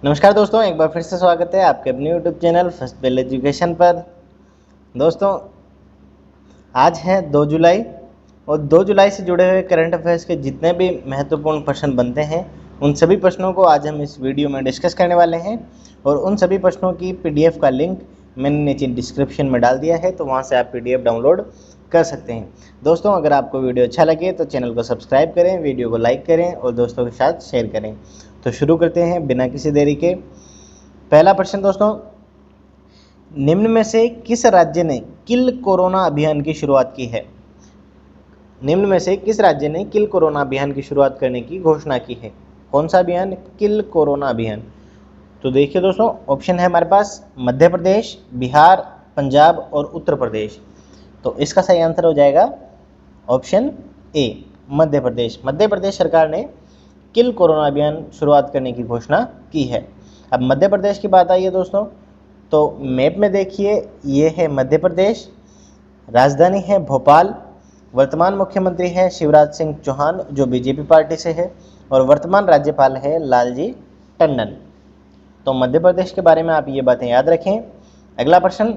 नमस्कार दोस्तों, एक बार फिर से स्वागत है आपके अपने YouTube channel First Bell Education पर। दोस्तों, आज है 2 जुलाई और 2 जुलाई से जुड़े हुए करंट अफेयर्स के जितने भी महत्वपूर्ण प्रश्न बनते हैं उन सभी प्रश्नों को आज हम इस वीडियो में डिस्कस करने वाले हैं। और उन सभी प्रश्नों की PDF का लिंक मैंने नीचे डिस्क्रिप्शन में डाल दिया है, तो वहाँ से आप PDF डाउनलोड कर सकते हैं। दोस्तों, अगर आपको वीडियो अच्छा लगे तो चैनल को सब्सक्राइब करें, वीडियो को लाइक करें और दोस्तों के साथ शेयर करें। तो शुरू करते हैं बिना किसी देरी के। पहला प्रश्न दोस्तों, निम्न में से किस राज्य ने किल कोरोना अभियान की शुरुआत की है? निम्न में से किस राज्य ने किल कोरोना अभियान की शुरुआत करने की घोषणा की है? कौन सा अभियान? किल कोरोना अभियान। तो देखिए दोस्तों, ऑप्शन है हमारे पास मध्य प्रदेश, बिहार, पंजाब और उत्तर प्रदेश। तो इसका सही आंसर हो जाएगा ऑप्शन ए, मध्य प्रदेश। मध्य प्रदेश सरकार ने किल कोरोना अभियान शुरुआत करने की घोषणा की है। अब मध्य प्रदेश की बात आई है दोस्तों, तो मैप में देखिए, ये है मध्य प्रदेश, राजधानी है भोपाल, वर्तमान मुख्यमंत्री है शिवराज सिंह चौहान जो बीजेपी पार्टी से है, और वर्तमान राज्यपाल है लालजी टंडन। तो मध्य प्रदेश के बारे में आप ये बातें याद रखें। अगला प्रश्न,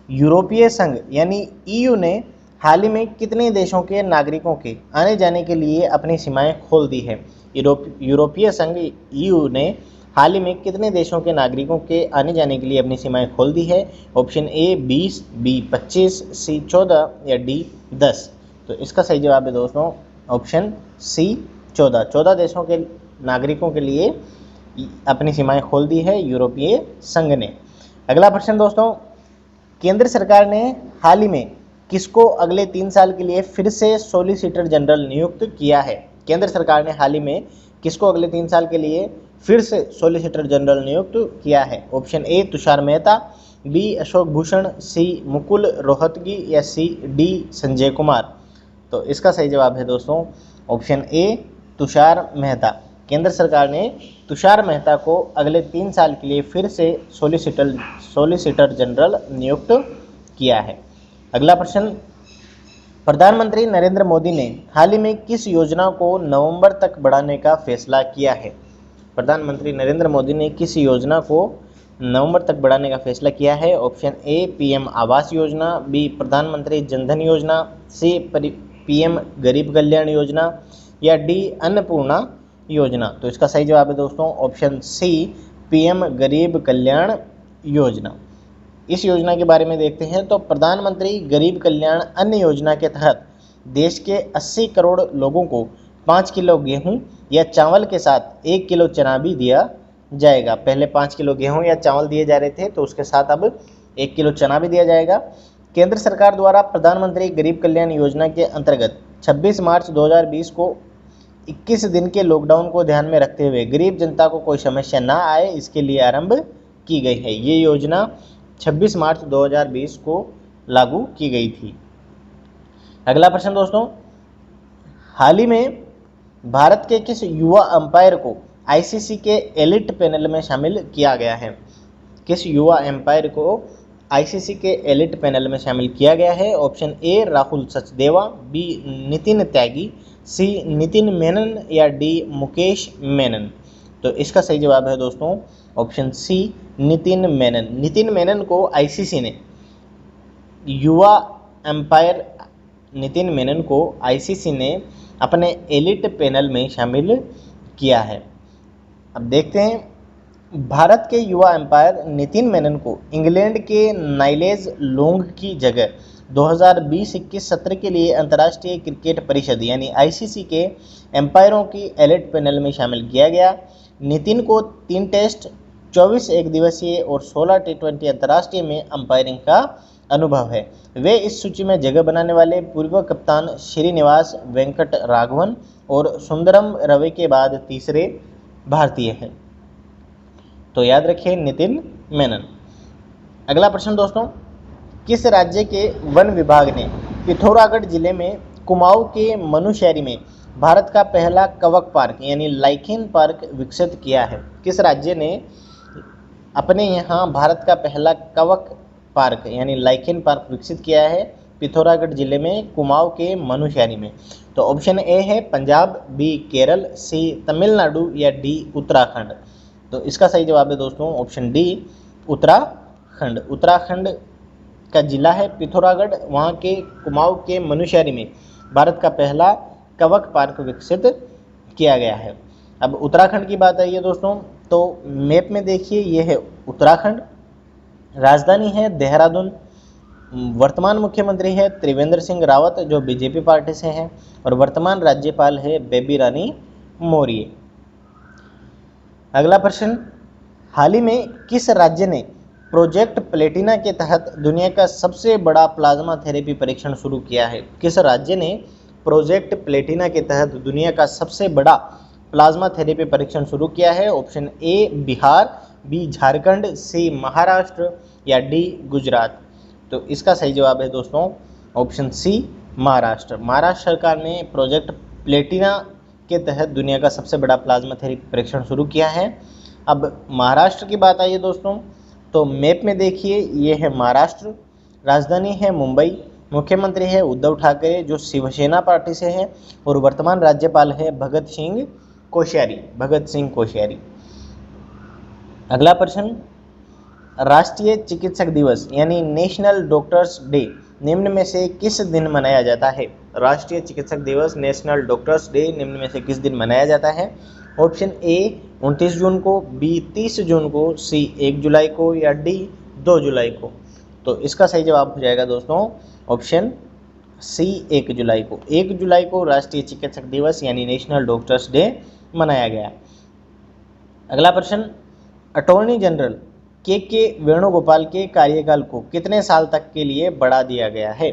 यूरोपीय संघ यानी EU ने हाल ही में कितने देशों के नागरिकों के आने जाने के लिए अपनी सीमाएं खोल दी है? यूरोपीय संघ EU ने हाल ही में कितने देशों के नागरिकों के आने जाने के लिए अपनी सीमाएं खोल दी है? ऑप्शन ए 20, B 25, C 14 या D 10। तो इसका सही जवाब है दोस्तों ऑप्शन C 14। 14 देशों के नागरिकों के लिए अपनी सीमाएं खोल दी है यूरोपीय संघ ने। अगला प्रश्न दोस्तों, केंद्र सरकार ने हाल ही में किसको अगले 3 साल के लिए फिर से सॉलिसिटर जनरल नियुक्त किया है? केंद्र सरकार ने हाल ही में किसको अगले 3 साल के लिए फिर से सॉलिसिटर जनरल नियुक्त किया है? ऑप्शन ए तुषार मेहता, B अशोक भूषण, C मुकुल रोहतगी या C D संजय कुमार। तो इसका सही जवाब है दोस्तों ऑप्शन ए तुषार मेहता। केंद्र सरकार ने तुषार मेहता को अगले 3 साल के लिए फिर से सॉलिसिटर जनरल नियुक्त किया है। अगला प्रश्न, प्रधानमंत्री नरेंद्र मोदी ने हाल ही में किस योजना को नवंबर तक बढ़ाने का फैसला किया है? प्रधानमंत्री नरेंद्र मोदी ने किस योजना को नवंबर तक बढ़ाने का फैसला किया है? ऑप्शन ए PM आवास योजना, B प्रधानमंत्री जनधन योजना, C PM गरीब कल्याण योजना या D अन्नपूर्णा योजना। तो इसका सही जवाब है दोस्तों ऑप्शन C PM गरीब कल्याण योजना। इस योजना के बारे में देखते हैं तो प्रधानमंत्री गरीब कल्याण अन्न योजना के तहत देश के 80 करोड़ लोगों को 5 किलो गेहूं या चावल के साथ 1 किलो चना भी दिया जाएगा। पहले 5 किलो गेहूं या चावल दिए जा रहे थे, तो उसके साथ अब 1 किलो चना भी दिया जाएगा। केंद्र सरकार द्वारा प्रधानमंत्री गरीब कल्याण योजना के अंतर्गत 26 मार्च 2020 को 21 दिन के लॉकडाउन को ध्यान में रखते हुए गरीब जनता को कोई समस्या ना आए, इसके लिए आरंभ की गई है। ये योजना 26 मार्च 2020 को लागू की गई थी। अगला प्रश्न दोस्तों, हाल ही में भारत के किस युवा अंपायर को ICC के एलिट पैनल में शामिल किया गया है? किस युवा अंपायर को ICC के एलिट पैनल में शामिल किया गया है? ऑप्शन ए राहुल सचदेवा, B नितिन त्यागी, C नितिन मेनन या D मुकेश मेनन। तो इसका सही जवाब है दोस्तों ऑप्शन C नितिन मेनन। नितिन मेनन को ICC ने युवा एम्पायर नितिन मेनन को ICC ने अपने एलिट पैनल में शामिल किया है। अब देखते हैं, भारत के युवा एम्पायर नितिन मेनन को इंग्लैंड के नाइलेज लोंग की जगह 2020-21 सत्र के लिए अंतर्राष्ट्रीय क्रिकेट परिषद यानी ICC के एम्पायरों की एलिट पैनल में शामिल किया गया। नितिन को 3 टेस्ट, 24 एक दिवसीय और 16 T20 अंतर्राष्ट्रीय में अंपायरिंग का अनुभव है। वे इस सूची में जगह बनाने वाले पूर्व कप्तान श्रीनिवास वेंकट राघवन और सुंदरम रवि के बाद तीसरे भारतीय हैं। तो याद रखिए नितिन मेनन। अगला प्रश्न दोस्तों, किस राज्य के वन विभाग ने पिथौरागढ़ जिले में कुमाऊं के मनुशहरी में भारत का पहला कवक पार्क यानी लाइकेन पार्क विकसित किया है? किस राज्य ने अपने यहाँ भारत का पहला कवक पार्क यानी लाइकेन पार्क विकसित किया है? पिथौरागढ़ जिले में कुमाऊं के मनुशहरी में। तो ऑप्शन ए है पंजाब, B केरल, C तमिलनाडु या D उत्तराखंड। तो इसका सही जवाब है दोस्तों ऑप्शन डी उत्तराखंड। उत्तराखंड का जिला है पिथौरागढ़, वहाँ के कुमाऊं के मनुष्यरी में भारत का पहला कवक पार्क विकसित किया गया है। अब उत्तराखंड की बात आई है दोस्तों, तो मैप में देखिए ये है उत्तराखंड, राजधानी है देहरादून, वर्तमान मुख्यमंत्री है त्रिवेंद्र सिंह रावत जो बीजेपी पार्टी से हैं, और वर्तमान राज्यपाल है बेबी रानी मौर्य। अगला प्रश्न, हाल ही में किस राज्य ने प्रोजेक्ट प्लेटिना के तहत दुनिया का सबसे बड़ा प्लाज्मा थेरेपी परीक्षण शुरू किया है? किस राज्य ने प्रोजेक्ट प्लेटिना के तहत दुनिया का सबसे बड़ा प्लाज्मा थेरेपी परीक्षण शुरू किया है? Option A Bihar, B Jharkhand, C Maharashtra या डी गुजरात। तो इसका सही जवाब है दोस्तों ऑप्शन सी महाराष्ट्र। महाराष्ट्र सरकार ने प्रोजेक्ट प्लेटिना के तहत दुनिया का सबसे बड़ा प्लाज्मा थेरेपी परीक्षण शुरू किया है। अब महाराष्ट्र की बात आई है दोस्तों, तो मैप में देखिए ये है महाराष्ट्र, राजधानी है मुंबई, मुख्यमंत्री है उद्धव ठाकरे जो शिवसेना पार्टी से हैं, और वर्तमान राज्यपाल है भगत सिंह कोश्यारी। अगला प्रश्न, राष्ट्रीय चिकित्सक दिवस यानी नेशनल डॉक्टर्स डे निम्न में से किस दिन मनाया जाता है? राष्ट्रीय चिकित्सक दिवस नेशनल डॉक्टर्स डे निम्न में से किस दिन मनाया जाता है? ऑप्शन ए 29 जून को, बी 30 जून को, सी 1 जुलाई को या डी 2 जुलाई को। तो इसका सही जवाब हो जाएगा दोस्तों ऑप्शन सी 1 जुलाई को। 1 जुलाई को राष्ट्रीय चिकित्सक दिवस यानी नेशनल डॉक्टर्स डे मनाया गया। अगला प्रश्न, अटॉर्नी जनरल के वेणुगोपाल के कार्यकाल को कितने साल तक के लिए बढ़ा दिया गया है?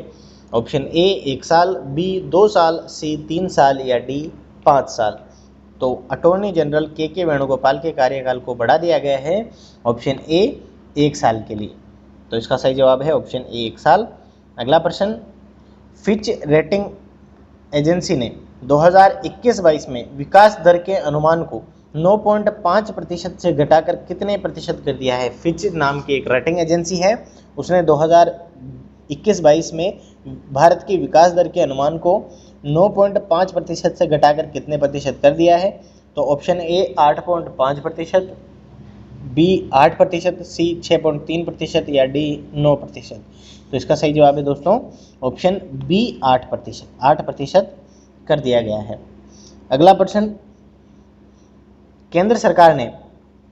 ऑप्शन ए 1 साल, बी 2 साल, सी 3 साल या डी 5 साल। तो अटॉर्नी जनरल के वेणुगोपाल के कार्यकाल को बढ़ा दिया गया है ऑप्शन ए 1 साल के लिए। तो इसका सही जवाब है ऑप्शन ए 1 साल। अगला प्रश्न, फिच रेटिंग एजेंसी ने 2021-22 में विकास दर के अनुमान को 9.5% से घटाकर कितने प्रतिशत कर दिया है? फिच नाम की एक रेटिंग एजेंसी है, उसने 2021-22 में भारत की विकास दर के अनुमान को 9.5% से घटाकर कितने प्रतिशत कर दिया है? तो ऑप्शन ए 8.5%, बी 8%, सी 6.3% या डी 9%। तो इसका सही जवाब है दोस्तों ऑप्शन बी 8% कर दिया गया है। अगला प्रश्न, केंद्र सरकार ने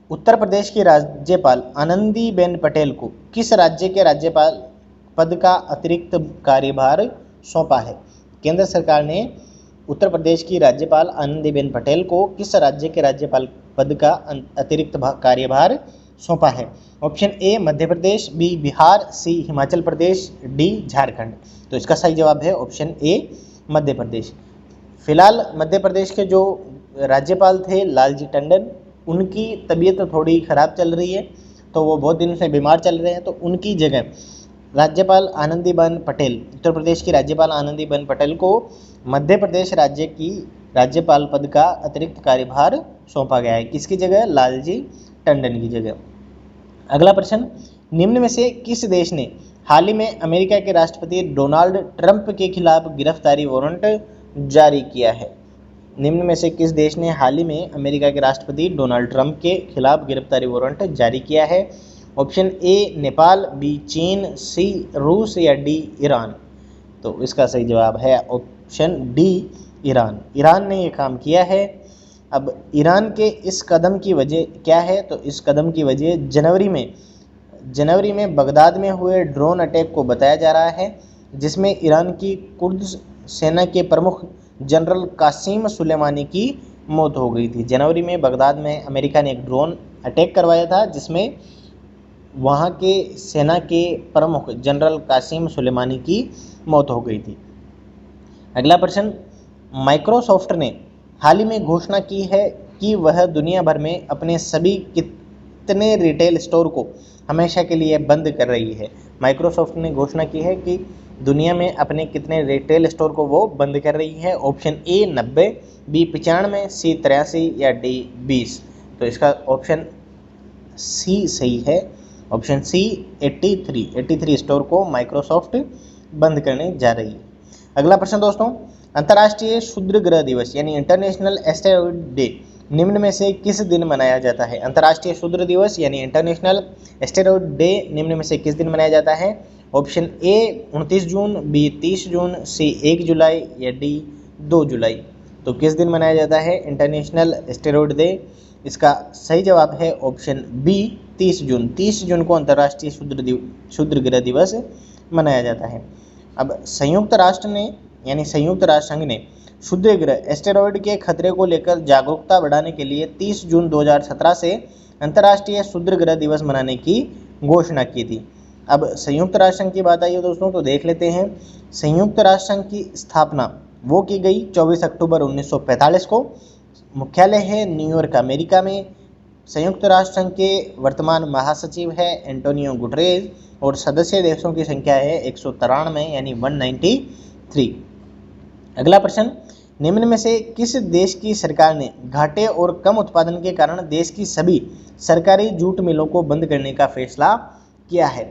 उत्तर प्रदेश की राज्यपाल आनंदीबेन पटेल को किस राज्य के राज्यपाल पद का अतिरिक्त कार्यभार सौंपा है? केंद्र सरकार ने उत्तर प्रदेश की राज्यपाल आनंदीबेन पटेल को किस राज्य के राज्यपाल पद का अतिरिक्त कार्यभार सौंपा है? Option A Madhya Pradesh, B Bihar, C Himachal Pradesh, D Jharkhand. तो इसका सही जवाब है ऑप्शन ए मध्य प्रदेश। फिलहाल मध्य प्रदेश के जो राज्यपाल थे लालजी टंडन, उनकी तबीयत थोड़ी ख़राब चल रही है, तो वो बहुत दिन से बीमार चल रहे हैं, तो उनकी जगह राज्यपाल आनंदीबेन पटेल, उत्तर प्रदेश की राज्यपाल आनंदीबेन पटेल को मध्य प्रदेश राज्य की राज्यपाल पद का अतिरिक्त कार्यभार सौंपा गया है। किसकी जगह? लालजी टंडन की जगह। अगला प्रश्न, निम्न में से किस देश ने हाल ही में अमेरिका के राष्ट्रपति डोनाल्ड ट्रंप के खिलाफ गिरफ्तारी वारंट जारी किया है? निम्न में से किस देश ने हाल ही में अमेरिका के राष्ट्रपति डोनाल्ड ट्रंप के खिलाफ गिरफ्तारी वारंट जारी किया है? ऑप्शन ए नेपाल, बी चीन, सी रूस या डी ईरान। तो इसका सही जवाब है ऑप्शन डी ईरान। ईरान ने ये काम किया है। अब ईरान के इस कदम की वजह क्या है? तो इस कदम की वजह जनवरी में बगदाद में हुए ड्रोन अटैक को बताया जा रहा है, जिसमें ईरान की कुर्द सेना के प्रमुख जनरल कासिम सुलेमानी की मौत हो गई थी। जनवरी में बगदाद में अमेरिका ने एक ड्रोन अटैक करवाया था, जिसमें वहाँ के सेना के प्रमुख जनरल कासिम सुलेमानी की मौत हो गई थी। अगला प्रश्न, माइक्रोसॉफ्ट ने हाल ही में घोषणा की है कि वह दुनिया भर में अपने सभी कितने रिटेल स्टोर को हमेशा के लिए बंद कर रही है? माइक्रोसॉफ्ट ने घोषणा की है कि दुनिया में अपने कितने रिटेल स्टोर को वो बंद कर रही है? ऑप्शन ए 90, बी 95, सी 83 या डी 20। तो इसका ऑप्शन सी सही है। ऑप्शन सी 83 स्टोर को माइक्रोसॉफ्ट बंद करने जा रही है। अगला प्रश्न दोस्तों, अंतर्राष्ट्रीय क्षुद्र ग्रह दिवस यानी इंटरनेशनल एस्टेरॉयड डे निम्न में से किस दिन मनाया जाता है? अंतर्राष्ट्रीय शूद्र दिवस यानी इंटरनेशनल स्टेरॉइड डे निम्न में से किस दिन मनाया जाता है? ऑप्शन ए 29 जून, बी 30 जून, सी 1 जुलाई या डी 2 जुलाई। तो किस दिन मनाया जाता है इंटरनेशनल स्टेरॉइड डे? इसका सही जवाब है ऑप्शन बी 30 जून। 30 जून को अंतर्राष्ट्रीय शूद्र गृह दिवस मनाया जाता है। अब संयुक्त राष्ट्र ने यानी संयुक्त राष्ट्र संघ ने शूद्र गृह स्टेरॉइड के खतरे को लेकर जागरूकता बढ़ाने के लिए 30 जून 2017 से अंतर्राष्ट्रीय शूद्र गृह दिवस मनाने की घोषणा की थी। अब संयुक्त राष्ट्र संघ की बात आई है दोस्तों, तो देख लेते हैं। संयुक्त राष्ट्र संघ की स्थापना वो की गई 24 अक्टूबर 1945 को। मुख्यालय है न्यूयॉर्क अमेरिका में। संयुक्त राष्ट्र संघ के वर्तमान महासचिव है एंटोनियो गुटरेज और सदस्य देशों की संख्या है 193 यानी 193। अगला प्रश्न, निम्न में से किस देश की सरकार ने घाटे और कम उत्पादन के कारण देश की सभी सरकारी जूट मिलों को बंद करने का फैसला किया है?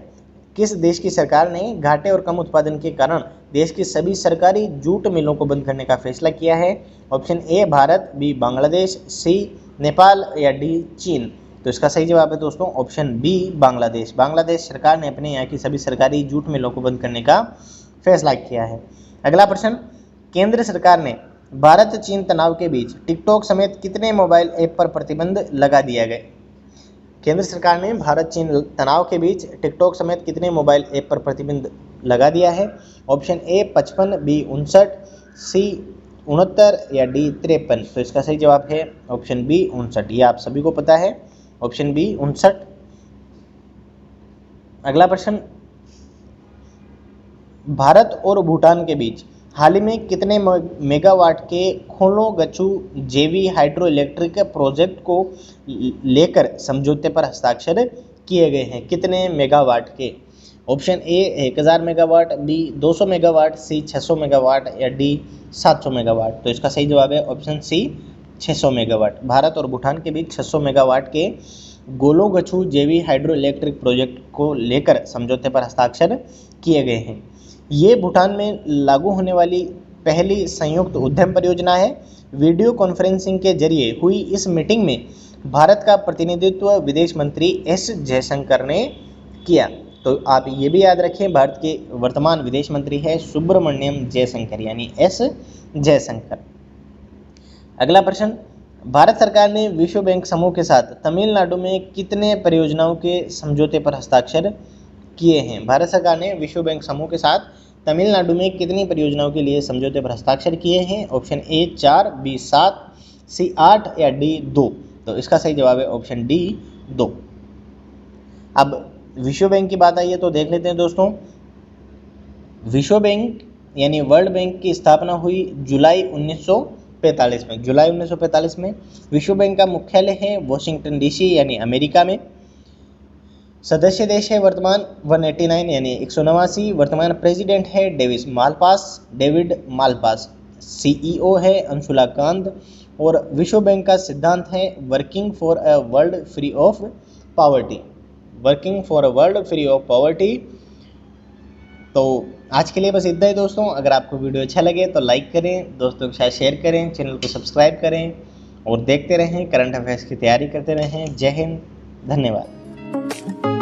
किस देश की सरकार ने घाटे और कम उत्पादन के कारण देश की सभी सरकारी जूट मिलों को बंद करने का फैसला किया है? Option A Bharat, B Bangladesh, C Nepal या डी चीन। तो इसका सही जवाब है दोस्तों ऑप्शन बी बांग्लादेश। बांग्लादेश सरकार ने अपने यहाँ की सभी सरकारी जूट मिलों को बंद करने का फैसला किया है। अगला प्रश्न, केंद्र सरकार ने भारत चीन तनाव के बीच टिकटॉक समेत कितने मोबाइल ऐप पर प्रतिबंध लगा दिया गया? केंद्र सरकार ने भारत चीन तनाव के बीच टिकटॉक समेत कितने मोबाइल ऐप पर प्रतिबंध लगा दिया है? ऑप्शन ए 55, बी 59, सी 69 या डी 53। तो इसका सही जवाब है ऑप्शन बी 59। ये आप सभी को पता है, ऑप्शन बी 59। अगला प्रश्न, भारत और भूटान के बीच हाल ही में कितने मेगावाट के खोलो गचू जेवी हाइड्रो इलेक्ट्रिक प्रोजेक्ट को लेकर समझौते पर हस्ताक्षर किए गए हैं? कितने मेगावाट के? Option A 1000 megawatt, B 200 megawatt, C 600 megawatt या डी 700 मेगावाट। तो इसका सही जवाब है ऑप्शन सी 600 मेगावाट। भारत और भूटान के बीच 600 मेगावाट के गोलो गछू जेवी हाइड्रो इलेक्ट्रिक प्रोजेक्ट को लेकर समझौते पर हस्ताक्षर किए गए हैं। ये भूटान में लागू होने वाली पहली संयुक्त उद्यम परियोजना है। वीडियो कॉन्फ्रेंसिंग के जरिए हुई इस मीटिंग में भारत का प्रतिनिधित्व विदेश मंत्री एस जयशंकर ने किया। तो आप ये भी याद रखें, भारत के वर्तमान विदेश मंत्री है सुब्रमण्यम जयशंकर यानी एस जयशंकर। अगला प्रश्न, भारत सरकार ने विश्व बैंक समूह के साथ तमिलनाडु में कितने परियोजनाओं के समझौते पर हस्ताक्षर किए हैं? भारत सरकार ने विश्व बैंक समूह के साथ तमिलनाडु में कितनी परियोजनाओं के लिए समझौते पर हस्ताक्षर किए हैं? ऑप्शन ए 4, बी 7, सी 8 या डी 2। तो इसका सही जवाब है ऑप्शन डी 2। अब विश्व बैंक की बात आई है तो देख लेते हैं दोस्तों। विश्व बैंक यानी वर्ल्ड बैंक की स्थापना हुई जुलाई 1945 में। जुलाई 1945 में विश्व बैंक का मुख्यालय है वॉशिंगटन डीसी यानी अमेरिका में। सदस्य देश है वर्तमान 189 यानी 189। वर्तमान प्रेसिडेंट है डेविड मालपास। सीईओ है अंशुला कांत और विश्व बैंक का सिद्धांत है working for a world free of poverty. Working for a world free of poverty. तो आज के लिए बस इतना ही दोस्तों। अगर आपको वीडियो अच्छा लगे तो लाइक करें, दोस्तों के साथ शेयर करें, चैनल को सब्सक्राइब करें और देखते रहें, करंट अफेयर्स की तैयारी करते रहें। जय हिंद, धन्यवाद।